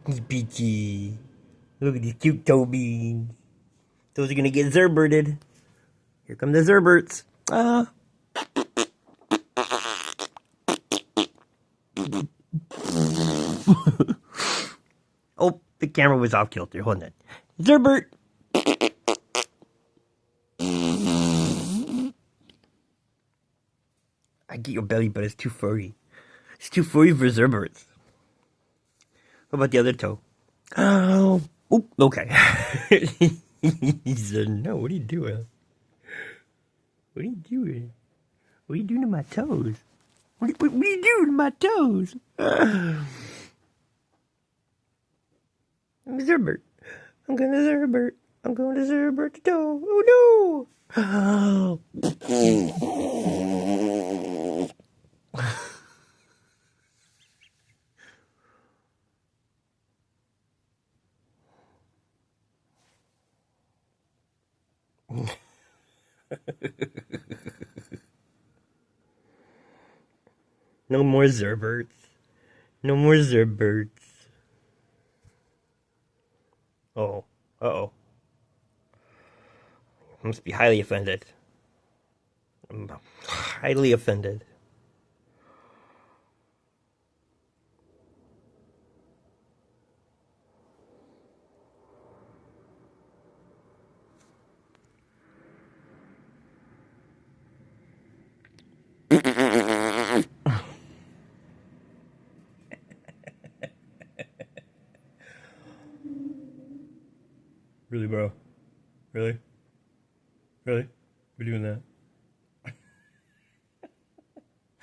He's peachy. Look at these cute toe beans. Those are gonna get zerberted. Here come the zerberts. Ah. Oh, the camera was off kilter. Hold on. Zerbert! I get your belly, but it's too furry. It's too furry for zerberts. What about the other toe? Oh, oop, okay. He said, no, what are you doing? What are you doing? What are you doing to my toes? What are you doing to my toes? I'm a zerbert. I'm gonna zerbert. I'm going to zerbert the toe. Oh no! No more zerberts. No more zerberts. Oh. Uh-oh. I must be highly offended. I'm highly offended. Really, bro? Really? Really? We're doing that?